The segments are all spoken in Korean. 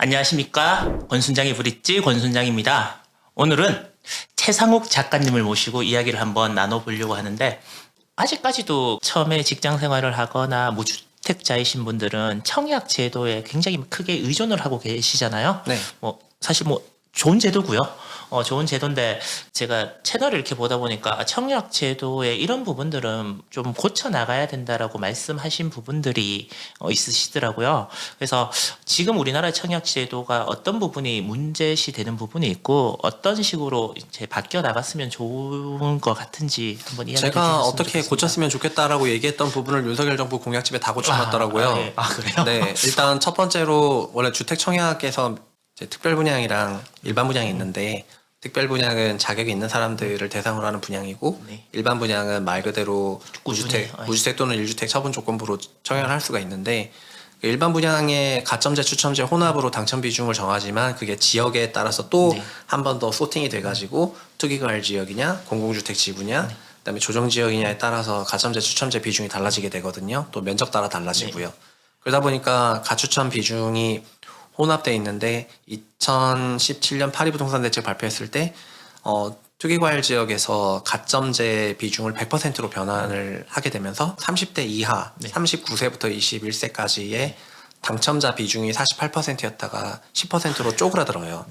안녕하십니까. 권순장의 브릿지 권순장입니다. 오늘은 최상욱 작가님을 모시고 이야기를 한번 나눠보려고 하는데, 아직까지도 처음에 직장 생활을 하거나 무주택자이신 분들은 청약 제도에 굉장히 크게 의존을 하고 계시잖아요. 네. 사실 좋은 제도고요. 좋은 제도인데 제가 채널을 이렇게 보다 보니까 청약 제도의 이런 부분들은 좀 고쳐 나가야 된다라고 말씀하신 부분들이 있으시더라고요. 그래서 지금 우리나라 청약 제도가 어떤 부분이 문제시 되는 부분이 있고 어떤 식으로 이제 바뀌어 나갔으면 좋은 것 같은지 한번 이야기해 주셨으면 제가 어떻게 좋겠습니다. 고쳤으면 좋겠다라고 얘기했던 부분을 윤석열 정부 공약집에 다 고쳐놨더라고요. 예. 그래요? 네, 일단 첫 번째로 원래 주택 청약에서 이제 특별 분양이랑 일반 분양이 있는데, 특별 분양은 자격이 있는 사람들을 대상으로 하는 분양이고, 네. 일반 분양은 말 그대로 꾸준히, 무주택 또는 1주택 처분 조건부로 청약을 할 수가 있는데, 그 일반 분양의 가점제, 추첨제, 혼합으로 당첨 비중을 정하지만 그게 지역에 따라서 또 한 번 더 소팅이 돼가지고 투기과열 지역이냐, 공공주택 지구냐, 그다음에 조정 지역이냐에 따라서 가점제, 추첨제 비중이 달라지게 되거든요. 또 면적 따라 달라지고요. 그러다 보니까 가추첨 비중이 혼합돼 있는데, 2017년 파리부동산 대책 발표했을 때 투기과열 지역에서 가점제 비중을 100%로 변환을 하게 되면서 30대 이하, 39세부터 21세까지의 당첨자 비중이 48%였다가 10%로 쪼그라들어요.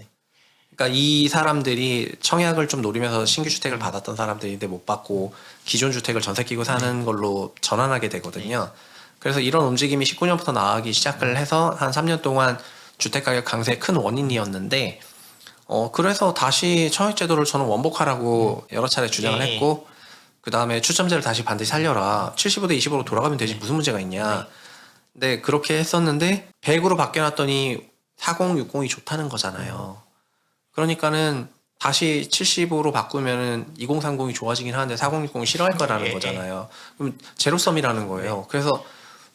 그러니까 이 사람들이 청약을 좀 노리면서 신규 주택을 받았던 사람들인데 못 받고 기존 주택을 전세 끼고 사는 걸로 전환하게 되거든요. 그래서 이런 움직임이 19년부터 나가기 시작을 해서 한 3년 동안 주택가격 강세의 큰 원인이었는데, 그래서 다시 청약제도를 저는 원복하라고 여러 차례 주장을 했고, 그 다음에 추첨제를 다시 반드시 살려라. 75대 25로 돌아가면 되지 무슨 문제가 있냐. 근데 그렇게 했었는데 100으로 바뀌어놨더니 4060이 좋다는 거잖아요. 그러니까는 다시 75로 바꾸면은 2030이 좋아지긴 하는데 4060이 싫어할 거라는 거잖아요. 그럼 제로섬이라는 거예요. 그래서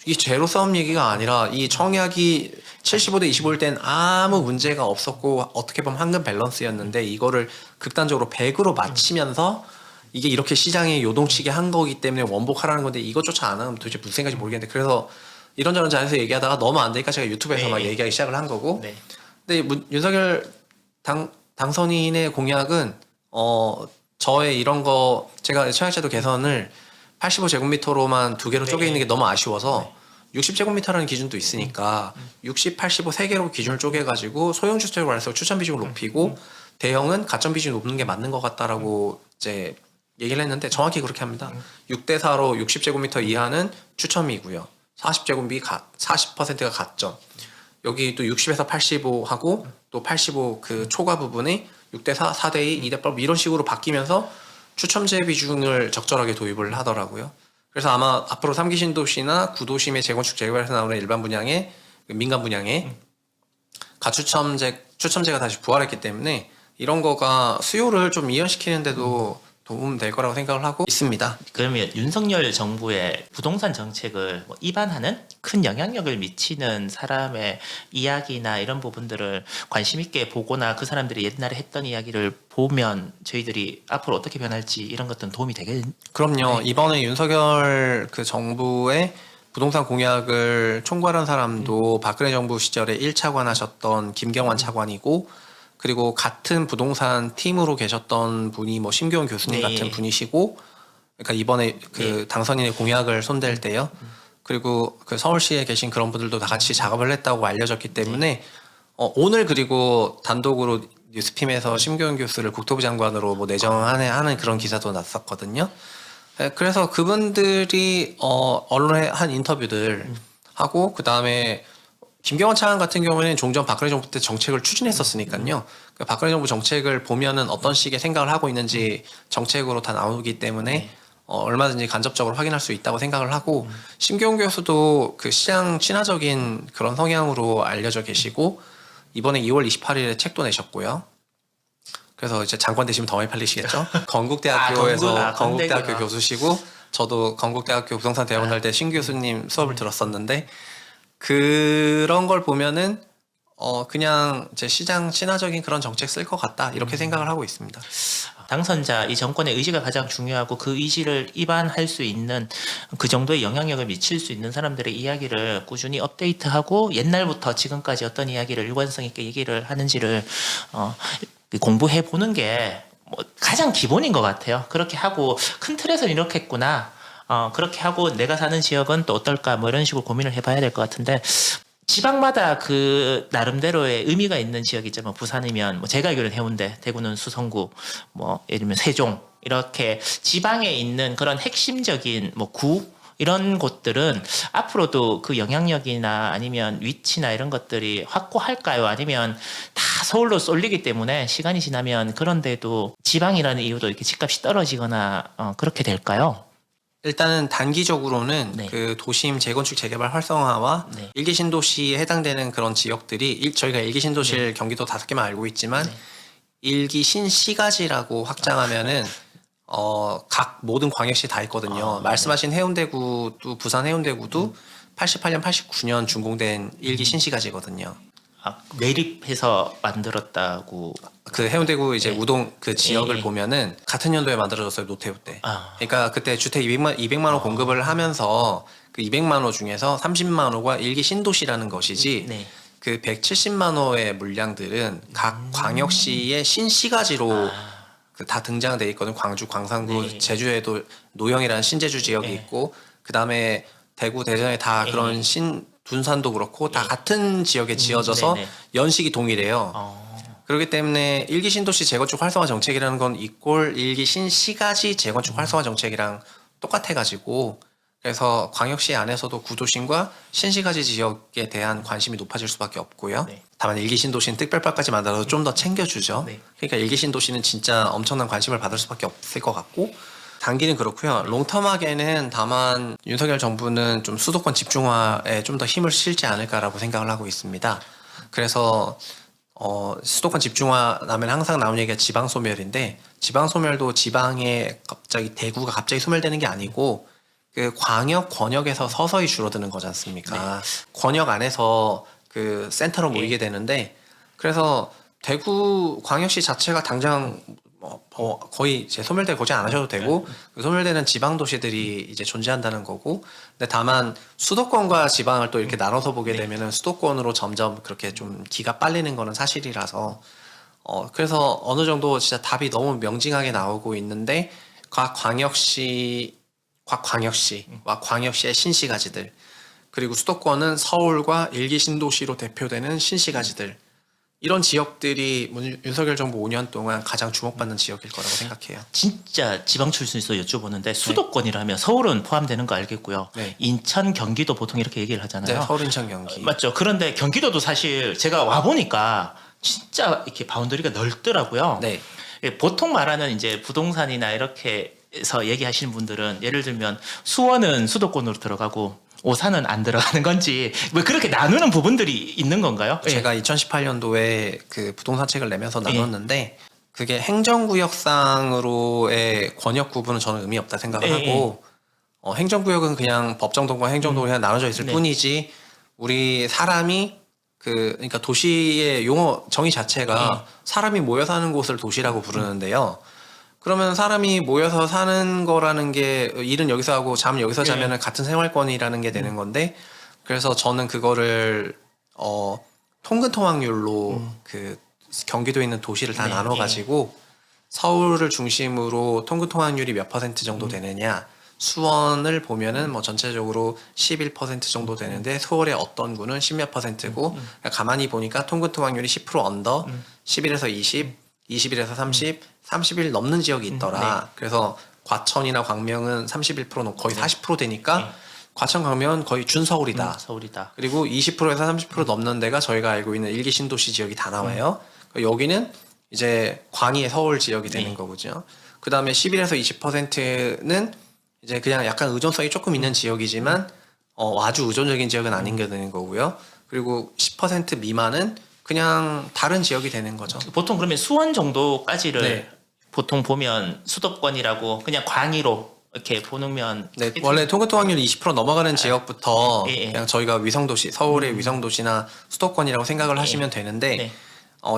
이 제로섬 얘기가 아니라 이 청약이 75대 25일 땐 아무 문제가 없었고 어떻게 보면 황금 밸런스였는데, 이거를 극단적으로 100으로 맞추면서 이게 이렇게 시장이 요동치게 한 거기 때문에 원복하라는 건데, 이것조차 안 하면 도대체 무슨 생각인지 모르겠는데, 그래서 이런저런 자리에서 얘기하다가 너무 안 되니까 제가 유튜브에서 막 얘기하기 시작을 한 거고. 근데 윤석열 당선인의 공약은 저의 이런 거, 제가 청약제도 개선을 85제곱미터로만 두 개로 쪼개 있는 게 너무 아쉬워서 60제곱미터라는 기준도 있으니까 60, 85 세 개로 기준을 쪼개가지고 소형 주택으로 해서 추천 비중을 높이고 대형은 가점 비중이 높는 게 맞는 것 같다라고 이제 얘기를 했는데, 정확히 그렇게 합니다. 6대 4로 60제곱미터 이하는 추첨이고요. 40%가 가점. 여기 또 60에서 85 하고 또 85 그 초과 부분에 6대 4, 4대 2, 2대 8 이런 식으로 바뀌면서 추첨제 비중을 적절하게 도입을 하더라고요. 그래서 아마 앞으로 3기 신도시나 구도심의 재건축 재개발에서 나오는 일반 분양에, 민간 분양에 추첨제가 다시 부활했기 때문에 이런 거가 수요를 좀 이연시키는데도 도움 될 거라고 생각을 하고 있습니다. 그러면 윤석열 정부의 부동산 정책을 입안하는 큰 영향력을 미치는 사람의 이야기나 이런 부분들을 관심 있게 보거나 그 사람들이 옛날에 했던 이야기를 보면 저희들이 앞으로 어떻게 변할지 이런 것들은 도움이 되겠네요. 그럼요. 이번에 윤석열 그 정부의 부동산 공약을 총괄한 사람도 박근혜 정부 시절에 1차관 하셨던 김경환 차관이고, 그리고 같은 부동산 팀으로 계셨던 분이 심교원 교수님 같은 분이시고, 그러니까 이번에 그 당선인의 공약을 손댈 때요. 그리고 그 서울시에 계신 그런 분들도 다 같이 작업을 했다고 알려졌기 때문에 오늘 그리고 단독으로 뉴스핌에서 심교원 교수를 국토부 장관으로 내정하는 그런 기사도 났었거든요. 그래서 그분들이 언론에 한 인터뷰들 하고, 그 다음에 김경환 차관 같은 경우에는 종전 박근혜 정부 때 정책을 추진했었으니까요. 그러니까 박근혜 정부 정책을 보면은 어떤 식의 생각을 하고 있는지 정책으로 다 나오기 때문에 얼마든지 간접적으로 확인할 수 있다고 생각을 하고, 심교훈 교수도 그 시장 친화적인 그런 성향으로 알려져 계시고, 이번에 2월 28일에 책도 내셨고요. 그래서 이제 장관 되시면 더 많이 팔리시겠죠. 건국대학교에서 건국대학교 교수시고, 저도 건국대학교 부동산 대학원 할 때 신 교수님 수업을 들었었는데, 그런 걸 보면은 그냥 제 시장 친화적인 그런 정책 쓸 것 같다, 이렇게 생각을 하고 있습니다. 당선자 이 정권의 의지가 가장 중요하고 그 의지를 입안할 수 있는 그 정도의 영향력을 미칠 수 있는 사람들의 이야기를 꾸준히 업데이트하고 옛날부터 지금까지 어떤 이야기를 일관성 있게 얘기를 하는지를 공부해 보는 게 뭐 가장 기본인 것 같아요. 그렇게 하고 큰 틀에서는 이렇게 했구나. 그렇게 하고 내가 사는 지역은 또 어떨까 뭐 이런 식으로 고민을 해봐야 될 것 같은데 지방마다 그 나름대로의 의미가 있는 지역이 있죠. 뭐 부산이면 뭐 제가 알기로는 해운대, 대구는 수성구, 뭐 예를 들면 세종 이렇게 지방에 있는 그런 핵심적인 뭐 구 이런 곳들은 앞으로도 그 영향력이나 아니면 위치나 이런 것들이 확고할까요? 아니면 다 서울로 쏠리기 때문에 시간이 지나면 그런데도 지방이라는 이유로 이렇게 집값이 떨어지거나 그렇게 될까요? 일단은 단기적으로는 네. 그 도심 재건축 재개발 활성화와 네. 일기 신도시에 해당되는 그런 지역들이 저희가 일기 신도시를 경기도 5개만 알고 있지만 일기 신시가지라고 확장하면은 각 모든 광역시 다 있거든요. 말씀하신 해운대구도 부산 해운대구도 88년 89년 준공된 일기 신시가지거든요. 매립해서 만들었다고. 그 해운대구 이제 우동 그 지역을 예. 보면은 같은 연도에 만들어졌어요. 노태우 때. 아. 그러니까 그때 주택 200만 원 공급을 하면서 그 200만 호 중에서 30만 호가 일기 신도시라는 것이지 네. 그 170만 호의 물량들은 각 광역시의 신시가지로 그 다 등장돼 있거든. 광주, 광산구, 네. 제주에도 노영이라는 신제주 지역이 네. 있고 그 다음에 대구, 대전에 다 네. 그런 둔산도 그렇고 다 같은 지역에 지어져서 네네. 연식이 동일해요. 그렇기 때문에 일기 신도시 재건축 활성화 정책이라는 건 이꼴 일기 신시가지 재건축 활성화 정책이랑 똑같아가지고 그래서 광역시 안에서도 구도심과 신시가지 지역에 대한 관심이 높아질 수밖에 없고요. 네. 다만 일기 신도시는 특별법까지 만들어서 좀 더 챙겨주죠. 네. 그러니까 일기 신도시는 진짜 엄청난 관심을 받을 수밖에 없을 것 같고 단기는 그렇고요. 롱텀하게는 다만 윤석열 정부는 좀 수도권 집중화에 좀 더 힘을 실지 않을까라고 생각을 하고 있습니다. 그래서 수도권 집중화 나면 항상 나오는 얘기가 지방 소멸인데 지방 소멸도 지방에 갑자기 대구가 갑자기 소멸되는 게 아니고 그 광역 권역에서 서서히 줄어드는 거지 않습니까? 권역 안에서 그 센터로 모이게 되는데 그래서 대구 광역시 자체가 당장 거의 이제 소멸되고 고지 안 하셔도 되고 그 소멸되는 지방 도시들이 이제 존재한다는 거고 근데 다만 수도권과 지방을 또 이렇게 나눠서 보게 되면은 수도권으로 점점 그렇게 좀 기가 빨리는 거는 사실이라서 그래서 어느 정도 진짜 답이 너무 명징하게 나오고 있는데 각 광역시와 광역시의 신시가지들 그리고 수도권은 서울과 일기 신도시로 대표되는 신시가지들 이런 지역들이 윤석열 정부 5년 동안 가장 주목받는 지역일 거라고 생각해요. 진짜 지방 출신에서 여쭤보는데 수도권이라면 서울은 포함되는 거 알겠고요. 네. 인천, 경기도 보통 이렇게 얘기를 하잖아요. 네, 서울, 인천, 경기. 맞죠. 그런데 경기도도 사실 제가 와 보니까 진짜 이렇게 바운더리가 넓더라고요. 네. 보통 말하는 이제 부동산이나 이렇게 해서 얘기하시는 분들은 예를 들면 수원은 수도권으로 들어가고 오산은 안 들어가는 건지 왜 그렇게 나누는 부분들이 있는 건가요? 제가 2018년도에 그 부동산 책을 내면서 나눴는데 그게 행정구역상으로의 권역 구분은 저는 의미 없다 생각을 하고 행정구역은 그냥 법정동과 행정동이 그냥 나눠져 있을 뿐이지 우리 사람이 그러니까 도시의 용어 정의 자체가 사람이 모여 사는 곳을 도시라고 부르는데요. 그러면 사람이 모여서 사는 거라는 게 일은 여기서 하고 잠은 여기서 자면은 같은 생활권이라는 게 되는 건데 그래서 저는 그거를 통근통학률로 그 경기도에 있는 도시를 다 나눠 가지고 서울을 중심으로 통근통학률이 몇 퍼센트 정도 되느냐 수원을 보면은 뭐 전체적으로 11% 정도 되는데 서울의 어떤 구는 10몇 %고 가만히 보니까 통근통학률이 10% 언더 11에서 20 21에서 30, 30일 넘는 지역이 있더라. 그래서 과천이나 광명은 31%는 거의 40% 되니까 과천, 광명은 거의 준서울이다. 서울이다. 그리고 20%에서 30% 넘는 데가 저희가 알고 있는 일기 신도시 지역이 다 나와요. 여기는 이제 광희의 서울 지역이 되는 거거든요. 그 다음에 11에서 20%는 이제 그냥 약간 의존성이 조금 있는 지역이지만 아주 의존적인 지역은 아닌 게 되는 거고요. 그리고 10% 미만은 그냥 다른 지역이 되는 거죠. 보통 그러면 수원 정도까지를 네. 보통 보면 수도권이라고 그냥 광의로 이렇게 보면 네, 원래 통근통학률이 20% 넘어가는 지역부터 예. 그냥 저희가 위성도시, 서울의 위성도시나 수도권이라고 생각을 하시면 되는데 네.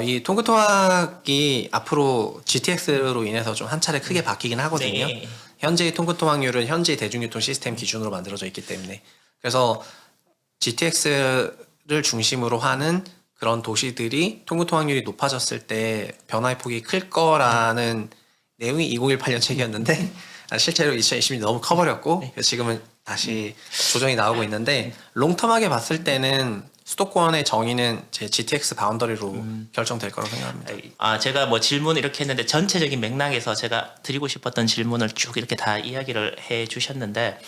이 통근토학이 앞으로 GTX로 인해서 좀 한 차례 크게 바뀌긴 하거든요. 네. 현재의 통근토학률은 현재 대중교통 시스템 기준으로 만들어져 있기 때문에 그래서 GTX를 중심으로 하는 그런 도시들이 통근토학률이 높아졌을 때 변화의 폭이 클 거라는 내용이 2018년 책이었는데 실제로 2020년이 너무 커버렸고 그래서 지금은 다시 조정이 나오고 있는데 롱텀하게 봤을 때는 수도권의 정의는 제 GTX 바운더리로 결정될 거라고 생각합니다. 제가 뭐 질문 이렇게 했는데 전체적인 맥락에서 제가 드리고 싶었던 질문을 쭉 이렇게 다 이야기를 해 주셨는데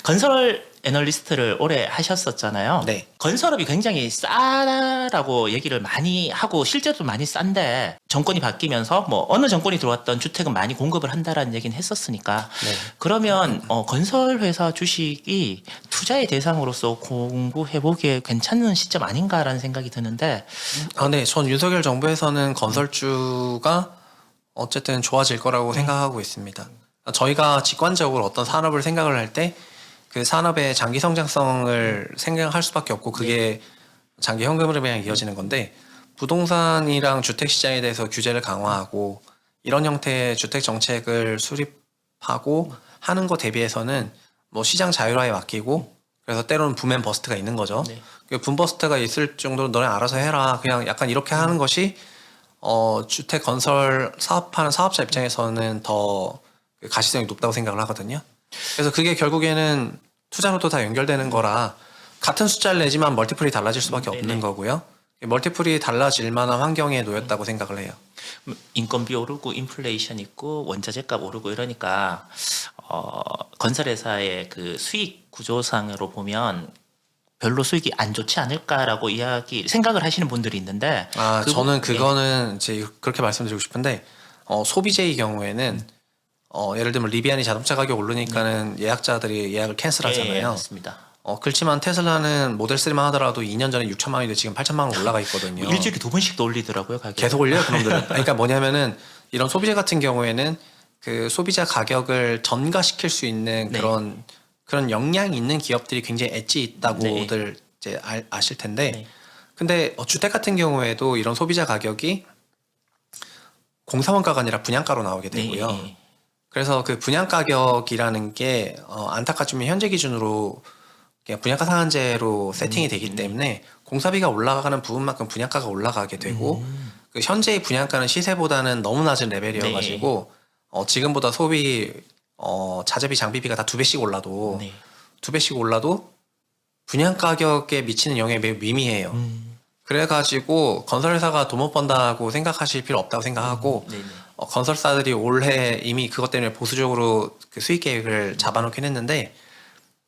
건설 애널리스트를 오래 하셨었잖아요. 네. 건설업이 굉장히 싸다라고 얘기를 많이 하고 실제로 많이 싼데 정권이 바뀌면서 뭐 어느 정권이 들어왔던 주택은 많이 공급을 한다라는 얘기는 했었으니까 네. 그러면 건설 회사 주식이 투자의 대상으로서 공부해 보기에 괜찮은 시점 아닌가라는 생각이 드는데 네. 전 윤석열 정부에서는 건설주가 어쨌든 좋아질 거라고 생각하고 있습니다. 저희가 직관적으로 어떤 산업을 생각을 할 때 그 산업의 장기 성장성을 생각할 수밖에 없고 그게 장기 현금 흐름이랑 이어지는 건데 부동산이랑 주택 시장에 대해서 규제를 강화하고 이런 형태의 주택 정책을 수립하고 하는 거 대비해서는 뭐 시장 자율화에 맡기고 그래서 때로는 붐 앤 버스트가 있는 거죠. 네. 그 붐 버스트가 있을 정도로 너네 알아서 해라. 그냥 약간 이렇게 하는 것이 주택 건설 사업하는 사업자 입장에서는 더 가시성이 높다고 생각을 하거든요. 그래서 그게 결국에는 투자로도 다 연결되는 거라 같은 숫자를 내지만 멀티플이 달라질 수밖에 없는 네네. 거고요. 멀티플이 달라질 만한 환경에 놓였다고 생각을 해요. 인건비 오르고 인플레이션 있고 원자재값 오르고 이러니까 건설회사의 그 수익 구조상으로 보면 별로 수익이 안 좋지 않을까라고 생각을 하시는 분들이 있는데 저는 그거는 이제 그렇게 말씀드리고 싶은데 소비재의 경우에는 예를 들면 리비안이 자동차 가격 오르니까는 예약자들이 예약을 캔슬하잖아요. 예, 맞습니다. 그렇지만 테슬라는 모델 3만 하더라도 2년 전에 6천만 원인데 지금 8천만 원 올라가 있거든요. 일주일에 2번씩 또 올리더라고요 가격. 계속 올려요, 그놈들은. 그러니까 뭐냐면은 이런 소비재 같은 경우에는 그 소비자 가격을 전가시킬 수 있는 네. 그런 역량이 있는 기업들이 굉장히 엣지 있다고들 이제 아실 텐데, 네. 근데 주택 같은 경우에도 이런 소비자 가격이 공사원가가 아니라 분양가로 나오게 되고요. 네. 그래서 그 분양 가격이라는 게 안타깝지만 현재 기준으로 그냥 분양가 상한제로 세팅이 되기 때문에 공사비가 올라가는 부분만큼 분양가가 올라가게 되고 그 현재의 분양가는 시세보다는 너무 낮은 레벨이어가지고 지금보다 소비 자재비 장비비가 다 2배씩 올라도 네. 2배씩 올라도 분양 가격에 미치는 영향이 매우 미미해요. 그래가지고 건설회사가 돈 못 번다고 생각하실 필요 없다고 생각하고 네네. 건설사들이 올해 이미 그것 때문에 보수적으로 그 수익 계획을 잡아놓긴 했는데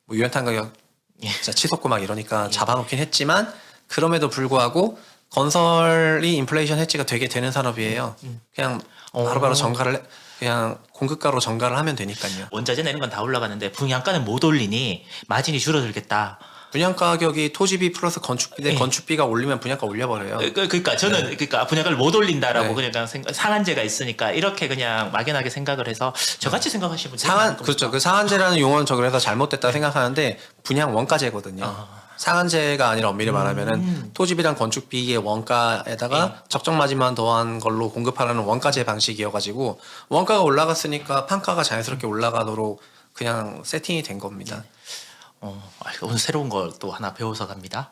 뭐 유연탄 가격 진짜 치솟고 막 이러니까 잡아놓긴 했지만 그럼에도 불구하고 건설이 인플레이션 해지가 되게 되는 산업이에요. 그냥 바로바로 그냥 공급가로 전가를 하면 되니까요. 원자재 내는 건 다 올라가는데 분양가는 못 올리니 마진이 줄어들겠다. 분양 가격이 토지비 플러스 건축비인데 건축비가 올리면 분양가 올려버려요. 그러니까 저는 그러니까 분양가를 못 올린다라고 네. 그냥 상한제가 있으니까 이렇게 그냥 막연하게 생각을 해서 저같이 생각하시면 그렇죠. 그 상한제라는 용어는 저 그래서 잘못됐다 생각하는데 분양 원가제거든요. 상한제가 아니라 엄밀히 말하면은 토지비랑 건축비의 원가에다가 적정 마진만 더한 걸로 공급하라는 원가제 방식이어가지고 원가가 올라갔으니까 판가가 자연스럽게 올라가도록 그냥 세팅이 된 겁니다. 오늘 새로운 걸 또 하나 배워서 갑니다.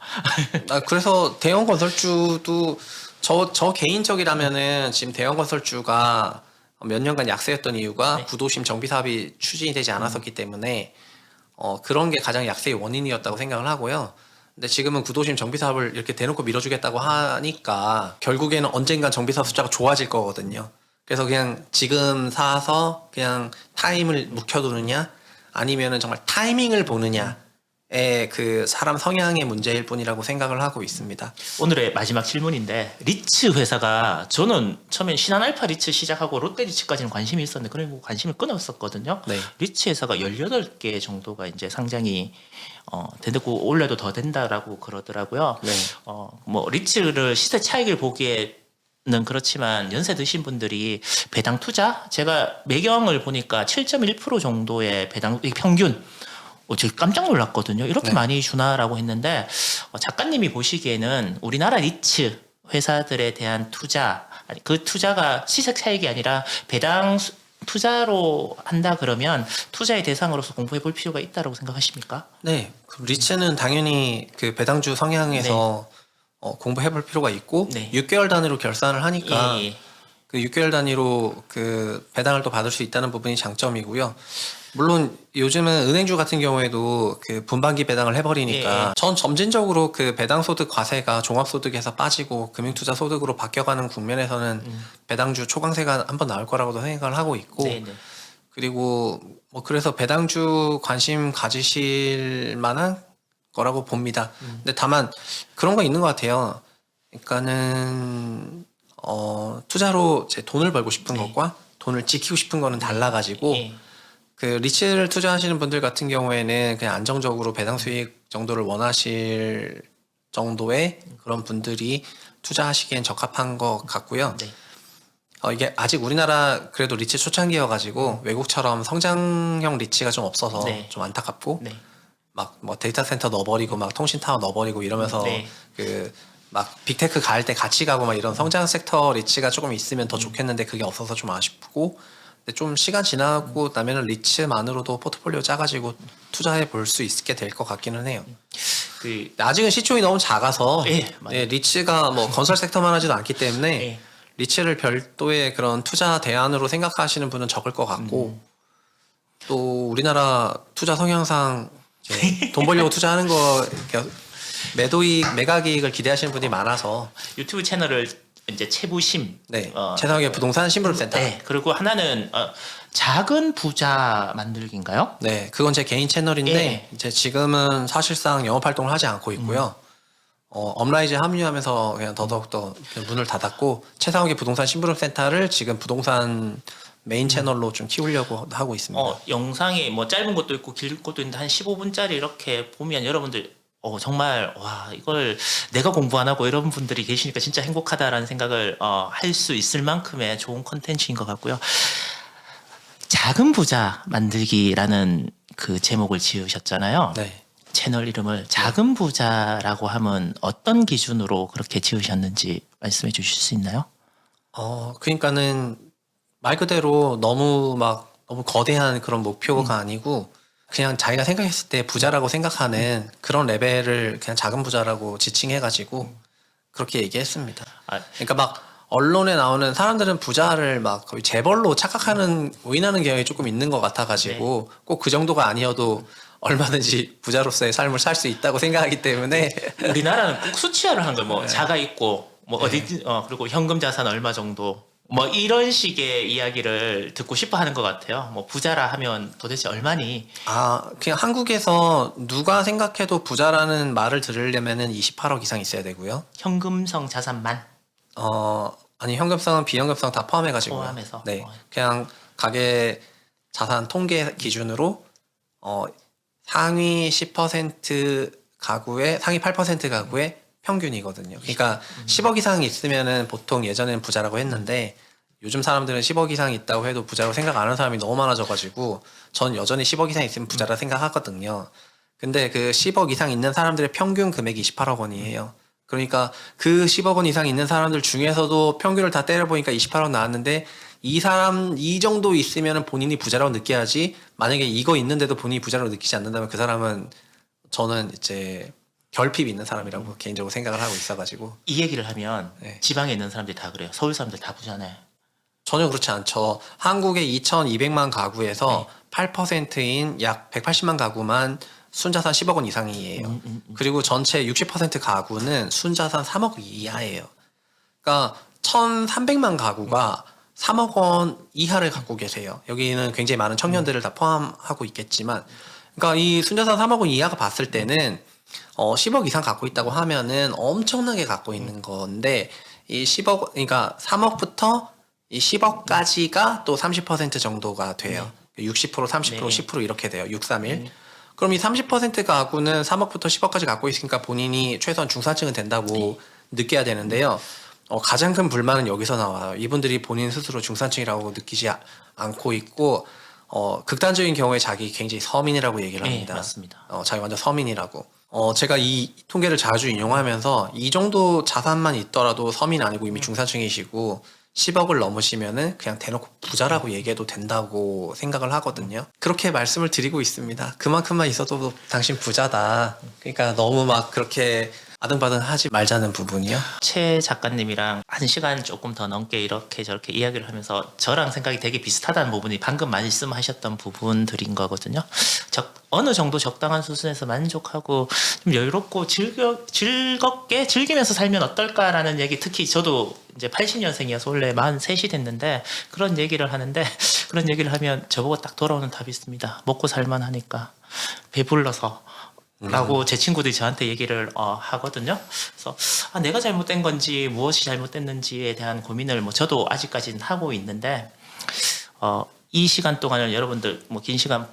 그래서 대형 건설주도 저 개인적이라면은 지금 대형 건설주가 몇 년간 약세였던 이유가 구도심 정비 사업이 추진이 되지 않았었기 때문에 그런 게 가장 약세의 원인이었다고 생각을 하고요. 근데 지금은 구도심 정비 사업을 이렇게 대놓고 밀어주겠다고 하니까 결국에는 언젠간 정비 사업 숫자가 좋아질 거거든요. 그래서 그냥 지금 사서 그냥 타임을 묵혀두느냐 아니면은 정말 타이밍을 보느냐의 그 사람 성향의 문제일 뿐이라고 생각을 하고 있습니다. 오늘의 마지막 질문인데 리츠 회사가 저는 처음엔 신한알파 리츠 시작하고 롯데 리츠까지는 관심이 있었는데 그리고 관심을 끊었었거든요. 네. 리츠 회사가 18개 정도가 이제 상장이 되고 올해도 더 된다라고 그러더라고요. 네. 뭐 리츠를 시세 차익을 보기에는 그렇지만 연세 드신 분들이 배당 투자 제가 매경을 보니까 7.1% 정도의 배당 평균 제가 깜짝 놀랐거든요. 이렇게 네. 많이 주나라고 했는데 작가님이 보시기에는 우리나라 리츠 회사들에 대한 투자, 아니, 그 투자가 시세 차익이 아니라 배당 투자로 한다 그러면 투자의 대상으로서 공부해 볼 필요가 있다고 생각하십니까? 네, 그 리츠는 당연히 그 배당주 성향에서 공부해 볼 필요가 있고 네. 6개월 단위로 결산을 하니까 예, 예. 그 6개월 단위로 그 배당을 또 받을 수 있다는 부분이 장점이고요. 물론 요즘은 은행주 같은 경우에도 그 분반기 배당을 해버리니까 예. 전 점진적으로 그 배당소득 과세가 종합소득에서 빠지고 금융투자 소득으로 바뀌어가는 국면에서는 배당주 초강세가 한번 나올 거라고도 생각을 하고 있고 네, 네. 그리고 뭐 그래서 배당주 관심 가지실 만한 거라고 봅니다. 근데 다만 그런 거 있는 것 같아요. 그러니까는 투자로 제 돈을 벌고 싶은 네. 것과 돈을 지키고 싶은 거는 달라가지고 예. 그 리츠를 투자하시는 분들 같은 경우에는 그냥 안정적으로 배당 수익 정도를 원하실 정도의 그런 분들이 투자하시기엔 적합한 것 같고요. 네. 이게 아직 우리나라 그래도 리츠 초창기여가지고 외국처럼 성장형 리츠가 좀 없어서 네. 좀 안타깝고 네. 막 뭐 데이터 센터 넣어버리고 막 통신 타워 넣어버리고 이러면서 네. 그 막 빅테크 갈 때 같이 가고 막 이런 성장 섹터 리츠가 조금 있으면 더 좋겠는데 그게 없어서 좀 아쉽고 근데 좀 시간 지나고 나면은 리츠만으로도 포트폴리오 짜가지고 투자해 볼 수 있게 될 것 같기는 해요. 그 아직은 시총이 너무 작아서 예, 맞아요. 리츠가 뭐 건설 섹터만 하지도 않기 때문에 예. 리츠를 별도의 그런 투자 대안으로 생각하시는 분은 적을 것 같고 또 우리나라 투자 성향상 이제 돈 벌려고 투자하는 거 이렇게 매도이익 매각이익을 기대하시는 분이 많아서 유튜브 채널을 이제 최부심. 네 최상의 부동산 심부름센터 네. 그리고 하나는 작은 부자 만들기인가요? 네 그건 제 개인 채널인데 예. 이제 지금은 사실상 영업 활동을 하지 않고 있고요. 업라이즈에 합류하면서 그냥 더더욱더 문을 닫았고 최상욱의 부동산 심부름센터를 지금 부동산 메인 채널로 좀 키우려고 하고 있습니다. 영상이 뭐 짧은 것도 있고 길 것도 있는데 한 15분짜리 이렇게 보면 여러분들 정말 와 이걸 내가 공부 안 하고 이런 분들이 계시니까 진짜 행복하다라는 생각을 할 수 있을 만큼의 좋은 컨텐츠인 것 같고요. 작은 부자 만들기라는 그 제목을 지으셨잖아요. 네. 채널 이름을 작은 부자라고 하면 어떤 기준으로 그렇게 지으셨는지 말씀해 주실 수 있나요? 그러니까는 말 그대로 너무 거대한 그런 목표가 아니고 그냥 자기가 생각했을 때 부자라고 생각하는 그런 레벨을 그냥 작은 부자라고 지칭해가지고 그렇게 얘기했습니다. 아, 그러니까 막 언론에 나오는 사람들은 부자를 막 거의 재벌로 착각하는 오인하는 경향이 조금 있는 것 같아가지고 꼭 그 정도가 아니어도 얼마든지 부자로서의 삶을 살 수 있다고 생각하기 때문에 우리나라는 꼭 수치화를 하는 거예요. 뭐 자가 있고 뭐 네. 어디 그리고 현금 자산 얼마 정도 뭐 이런 식의 이야기를 듣고 싶어 하는 것 같아요. 뭐 부자라 하면 도대체 얼마니? 그냥 한국에서 누가 생각해도 부자라는 말을 들으려면은 28억 이상 있어야 되고요. 현금성 자산만 아니 현금성은 비현금성 다 포함해가지고요. 포함해서? 네, 그냥 가계 자산 통계 기준으로 상위 10% 가구의 상위 8% 가구의 평균이거든요. 그러니까 10억 이상 있으면은 보통 예전에는 부자라고 했는데 요즘 사람들은 10억 이상 있다고 해도 부자로 생각 안 하는 사람이 너무 많아져가지고 전 여전히 10억 이상 있으면 부자라 생각하거든요. 근데 그 10억 이상 있는 사람들의 평균 금액이 28억 원이에요. 그러니까 그 10억 원 이상 있는 사람들 중에서도 평균을 다 때려보니까 28억 나왔는데 이 정도 있으면 본인이 부자라고 느껴야지 만약에 이거 있는데도 본인이 부자라고 느끼지 않는다면 그 사람은 저는 이제 결핍 있는 사람이라고 개인적으로 생각을 하고 있어가지고 이 얘기를 하면 네. 지방에 있는 사람들이 다 그래요. 서울 사람들 다 부자네. 전혀 그렇지 않죠. 한국의 2,200만 가구에서 8%인 약 180만 가구만 순자산 10억 원 이상이에요. 그리고 전체 60% 가구는 순자산 3억 이하예요. 그러니까 1,300만 가구가 3억 원 이하를 갖고 계세요. 여기는 굉장히 많은 청년들을 다 포함하고 있겠지만, 그러니까 이 순자산 3억 원 이하가 봤을 때는 10억 이상 갖고 있다고 하면은 엄청나게 갖고 있는 건데, 이 10억, 그러니까 3억부터 이 10억까지가 또 30% 정도가 돼요. 60%, 30%, 네. 10% 이렇게 돼요. 631. 그럼 이 30% 가구는 3억부터 10억까지 갖고 있으니까 본인이 최소한 중산층은 된다고 느껴야 되는데요. 가장 큰 불만은 여기서 나와요. 이분들이 본인 스스로 중산층이라고 느끼지 않고 있고, 극단적인 경우에 자기 굉장히 서민이라고 얘기를 합니다. 네, 맞습니다. 자기 완전 서민이라고. 제가 이 통계를 자주 인용하면서 이 정도 자산만 있더라도 서민 아니고 이미 중산층이시고 10억을 넘으시면은 그냥 대놓고 부자라고 얘기해도 된다고 생각을 하거든요. 그렇게 말씀을 드리고 있습니다. 그만큼만 있어도 당신 부자다. 그러니까 너무 막 그렇게 아등바등 하지 말자는 부분이요. 최 작가님이랑 1시간 조금 더 넘게 이렇게 저렇게 이야기를 하면서 저랑 생각이 되게 비슷하다는 부분이 방금 말씀하셨던 부분들인 거거든요. 어느 정도 적당한 수준에서 만족하고 좀 여유롭고 즐겁게 즐기면서 살면 어떨까라는 얘기, 특히 저도 이제 80년생이어서 원래 43이 됐는데 그런 얘기를 하는데, 그런 얘기를 하면 저보고 딱 돌아오는 답이 있습니다. 먹고 살만하니까, 배불러서 라고 제 친구들이 저한테 얘기를 하거든요. 그래서 내가 잘못된 건지 무엇이 잘못됐는지에 대한 고민을 저도 아직까지는 하고 있는데, 이 시간 동안을 여러분들 긴 시간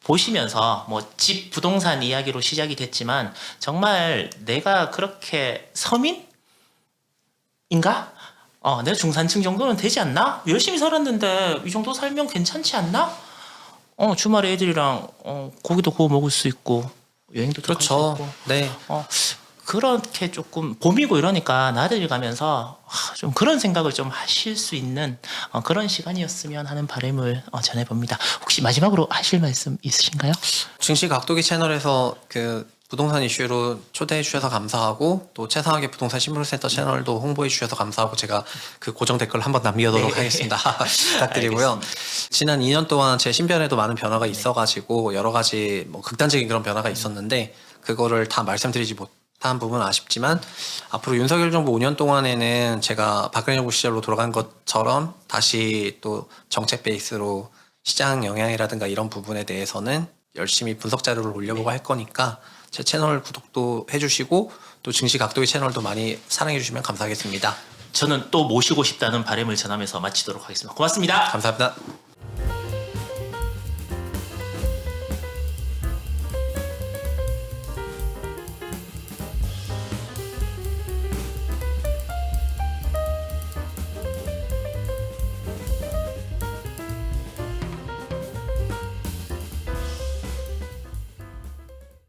보시면서 집 부동산 이야기로 시작이 됐지만 정말 내가 그렇게 서민인가? 내가 중산층 정도는 되지 않나? 열심히 살았는데 이 정도 살면 괜찮지 않나? 주말에 애들이랑 고기도 구워 먹을 수 있고 여행도 갈 수 그렇죠. 있고. 네. 그렇게 조금 봄이고 이러니까 나들이 가면서 좀 그런 생각을 좀 하실 수 있는 그런 시간이었으면 하는 바람을 전해봅니다. 혹시 마지막으로 하실 말씀 있으신가요? 증시 각도기 채널에서 그 부동산 이슈로 초대해 주셔서 감사하고, 또 최상학의 부동산 신문센터 채널도 홍보해 주셔서 감사하고, 제가 그 고정 댓글 한번 남겨도록 네. 하겠습니다. 부탁드리고요. 알겠습니다. 지난 2년 동안 제 신변에도 많은 변화가 있어가지고 여러 가지 극단적인 그런 변화가 있었는데 그거를 다 말씀드리지 못한 부분은 아쉽지만, 앞으로 윤석열 정부 5년 동안에는 제가 박근혜 정부 시절로 돌아간 것처럼 다시 또 정책 베이스로 시장 영향이라든가 이런 부분에 대해서는 열심히 분석 자료를 올려보고 할 거니까 제 채널 구독도 해주시고 또 증시 각도기 채널도 많이 사랑해 주시면 감사하겠습니다. 저는 또 모시고 싶다는 바람을 전하면서 마치도록 하겠습니다. 고맙습니다. 감사합니다.